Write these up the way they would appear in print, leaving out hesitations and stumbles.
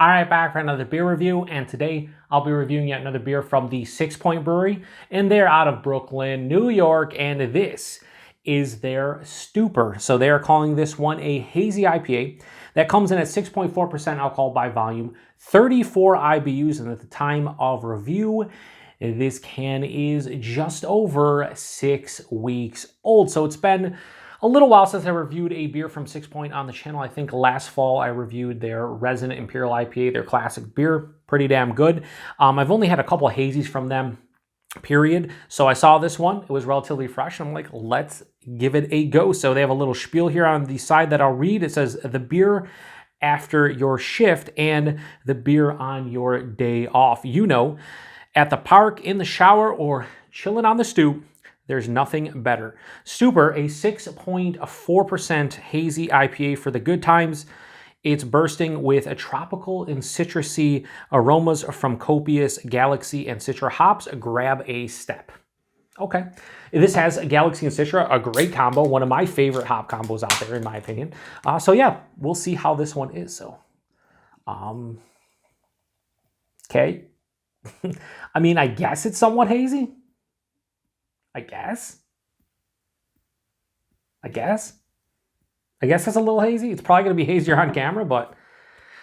All right, back for another beer review, and today I'll be reviewing yet another beer from the Sixpoint Brewery, and they're out of Brooklyn, New York, and this is their Stooper. So they are calling this one a Hazy IPA that comes in at 6.4% alcohol by volume, 34 IBUs, and at the time of review, this can is just over 6 weeks old. So it's been a little while since I reviewed a beer from Sixpoint on the channel. I think last fall I reviewed their Resin Imperial IPA, their classic beer. Pretty damn good. I've only had a couple of hazies from them, period. So I saw this one. It was relatively fresh. I'm like, let's give it a go. So they have a little spiel here on the side that I'll read. It says, the beer after your shift and the beer on your day off. You know, at the park, in the shower, or chilling on the stoop, there's nothing better. Stooper, a 6.4% hazy IPA for the good times. It's bursting with a tropical and citrusy aromas from copious Galaxy and Citra hops. Grab a step. Okay. This has Galaxy and Citra, a great combo. One of my favorite hop combos out there, in my opinion. So yeah, we'll see how this one is. So, okay. I mean, I guess it's somewhat hazy. I guess that's a little hazy. It's probably going to be hazier on camera, but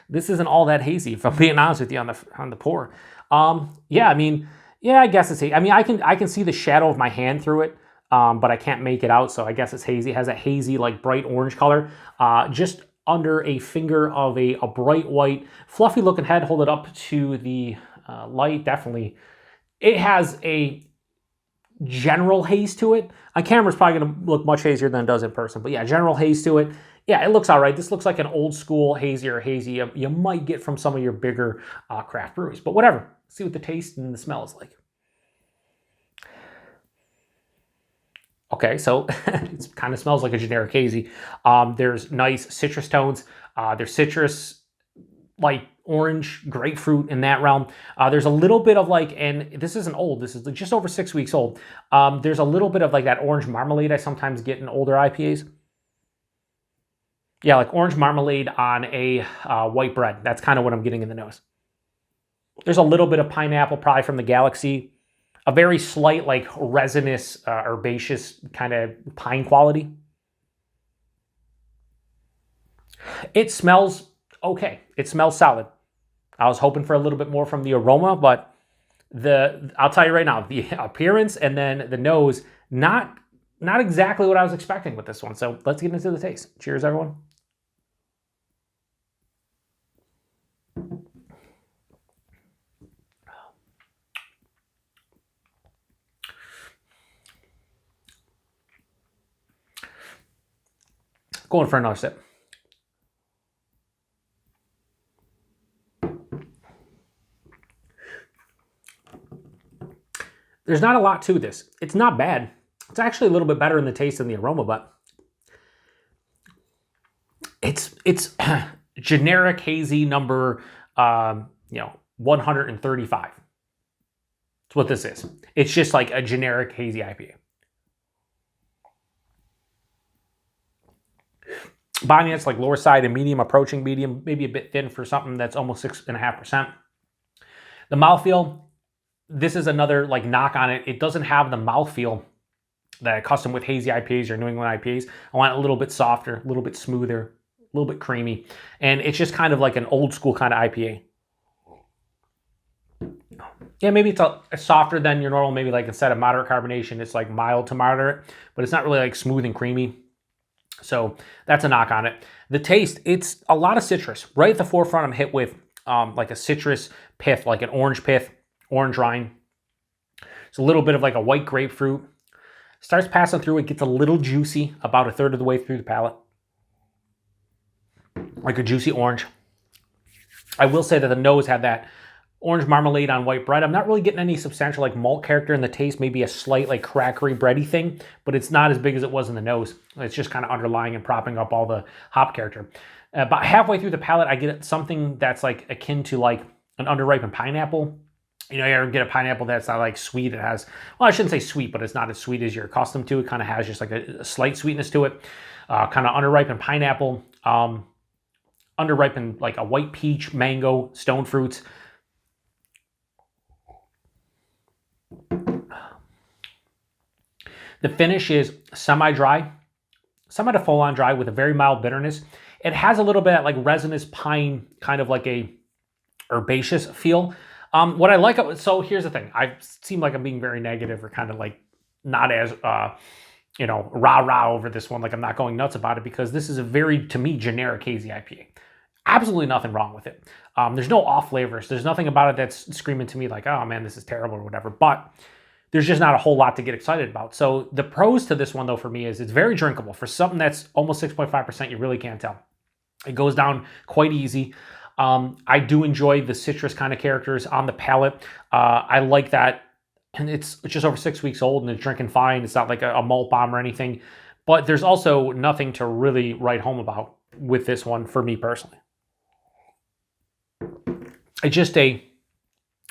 this isn't all that hazy, if I'm being honest with you, on the pour. Yeah, I mean, yeah, I guess it's hazy. I mean, I can see the shadow of my hand through it, but I can't make it out, so I guess it's hazy. It has a hazy, like, bright orange color, just under a finger of a bright white, fluffy looking head. Hold it up to the light. Definitely, it has a general haze to it. On camera, it's probably going to look much hazier than it does in person, but yeah, general haze to it. Yeah, it looks all right. This looks like an old school hazy you might get from some of your bigger craft breweries, but whatever. Let's see what the taste and the smell is like. Okay, so it kind of smells like a generic hazy. There's nice citrus tones. There's citrus, like orange, grapefruit in that realm. There's a little bit of like, and this isn't old, this is just over 6 weeks old. There's a little bit of like that orange marmalade I sometimes get in older IPAs. Yeah, like orange marmalade on a white bread. That's kind of what I'm getting in the nose. There's a little bit of pineapple, probably from the Galaxy. A very slight, like resinous, herbaceous kind of pine quality. It smells okay. It smells solid. I was hoping for a little bit more from the aroma, but I'll tell you right now, the appearance and then the nose, not exactly what I was expecting with this one. So let's get into the taste. Cheers, everyone. Going for another sip. There's not a lot to this. It's not bad. It's actually a little bit better in the taste than the aroma, but it's generic hazy number 135. That's what this is. It's just like a generic hazy IPA. Body, it's like lower side and medium, approaching medium, maybe a bit thin for something that's almost 6.5%. The mouthfeel, this is another like knock on it. It doesn't have the mouthfeel that I custom with hazy IPAs or New England IPAs. I want it a little bit softer, a little bit smoother, a little bit creamy. And it's just kind of like an old school kind of IPA. Yeah, maybe it's a softer than your normal, maybe like instead of moderate carbonation, it's like mild to moderate, but it's not really like smooth and creamy. So that's a knock on it. The taste, it's a lot of citrus. Right at the forefront, I'm hit with like a citrus pith, like an orange pith, orange rind. It's a little bit of like a white grapefruit. Starts passing through, it gets a little juicy about a third of the way through the palate. Like a juicy orange. I will say that the nose had that orange marmalade on white bread. I'm not really getting any substantial like malt character in the taste, maybe a slight like crackery bready thing, but it's not as big as it was in the nose. It's just kind of underlying and propping up all the hop character. About halfway through the palate, I get something that's like akin to like an underripened pineapple. You know, you ever get a pineapple that's not like sweet. It has, well, I shouldn't say sweet, but it's not as sweet as you're accustomed to. It kind of has just like a slight sweetness to it. Kind of underripened pineapple. under-ripened, like a white peach, mango, stone fruits. The finish is semi-dry, semi to full-on dry with a very mild bitterness. It has a little bit of like resinous pine, kind of like a herbaceous feel. What I like, so here's the thing. I seem like I'm being very negative or kind of like not as, you know, rah-rah over this one. Like I'm not going nuts about it because this is a very, to me, generic hazy IPA. Absolutely nothing wrong with it. There's no off flavors. There's nothing about it that's screaming to me like, oh man, this is terrible or whatever. But there's just not a whole lot to get excited about. So the pros to this one though for me is it's very drinkable. For something that's almost 6.5%, you really can't tell. It goes down quite easy. I do enjoy the citrus kind of characters on the palate. I like that. And it's just over 6 weeks old and it's drinking fine. It's not like a malt bomb or anything. But there's also nothing to really write home about with this one for me personally. It's just a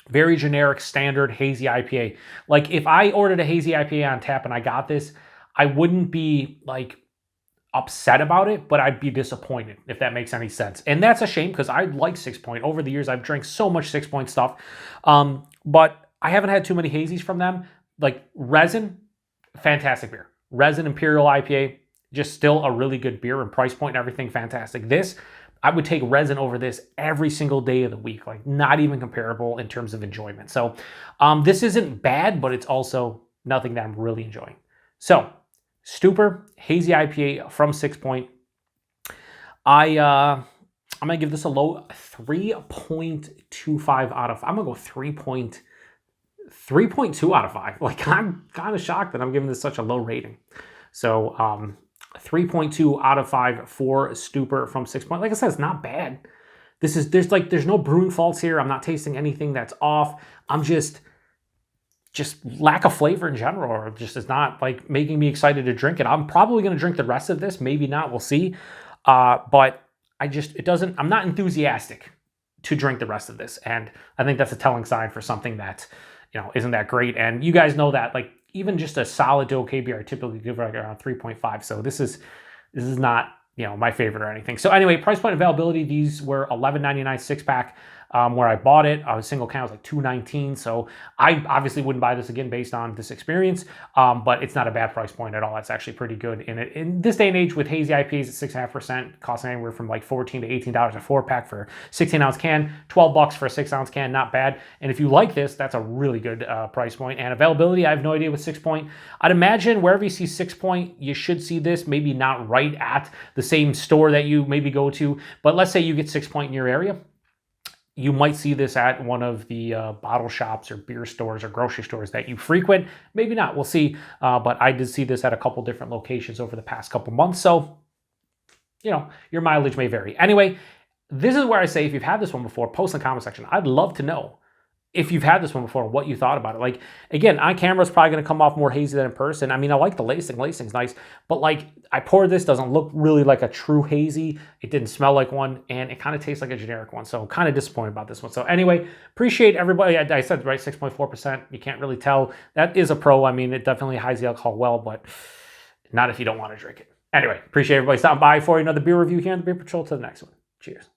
very generic, standard hazy IPA. Like if I ordered a hazy IPA on tap and I got this, I wouldn't be like upset about it, but I'd be disappointed, if that makes any sense. And that's a shame because I like Sixpoint. Over the years, I've drank so much Sixpoint stuff, but I haven't had too many hazies from them. Like Resin, fantastic beer. Resin Imperial IPA, just still a really good beer, and price point and everything fantastic. This, I would take Resin over this every single day of the week, like not even comparable in terms of enjoyment. So this isn't bad, but it's also nothing that I'm really enjoying. So Stooper, hazy IPA from Sixpoint. I'm gonna give this a low 3.25 out of, I'm gonna go 3.2 out of 5. Like I'm kind of shocked that I'm giving this such a low rating. So 3.2 out of 5 for Stooper from Sixpoint. Like I said, it's not bad. There's no brewing faults here. I'm not tasting anything that's off. I'm just lack of flavor in general, or just is not like making me excited to drink it. I'm probably going to drink the rest of this. Maybe not. We'll see. But I'm not enthusiastic to drink the rest of this. And I think that's a telling sign for something that, you know, isn't that great. And you guys know that, like, even just a solid to okay beer, I typically give like around 3.5. So this is not, you know, my favorite or anything. So anyway, price point availability, these were $11.99 six pack. Where I bought it, a single can was like $2.19. So I obviously wouldn't buy this again based on this experience, but it's not a bad price point at all. It's actually pretty good. In this day and age with hazy IPAs at 6.5%, costing anywhere from like $14 to $18 a 4-pack for a 16-ounce can, $12 for a 6-ounce can, not bad. And if you like this, that's a really good price point. And availability, I have no idea with Sixpoint. I'd imagine wherever you see Sixpoint, you should see this, maybe not right at the same store that you maybe go to, but let's say you get Sixpoint in your area. You might see this at one of the bottle shops or beer stores or grocery stores that you frequent. Maybe not, we'll see. But I did see this at a couple different locations over the past couple months. So, you know, your mileage may vary. Anyway, this is where I say if you've had this one before, post in the comment section. I'd love to know if you've had this one before, what you thought about it. Like, again, on camera, it's probably going to come off more hazy than in person. I mean, I like the lacing. Lacing's nice. But, like, I poured this. Doesn't look really like a true hazy. It didn't smell like one. And it kind of tastes like a generic one. So I'm kind of disappointed about this one. So anyway, appreciate everybody. I said, right, 6.4%. You can't really tell. That is a pro. I mean, it definitely hides the alcohol well, but not if you don't want to drink it. Anyway, appreciate everybody stopping by for another beer review here on the Beer Patrol. To the next one. Cheers.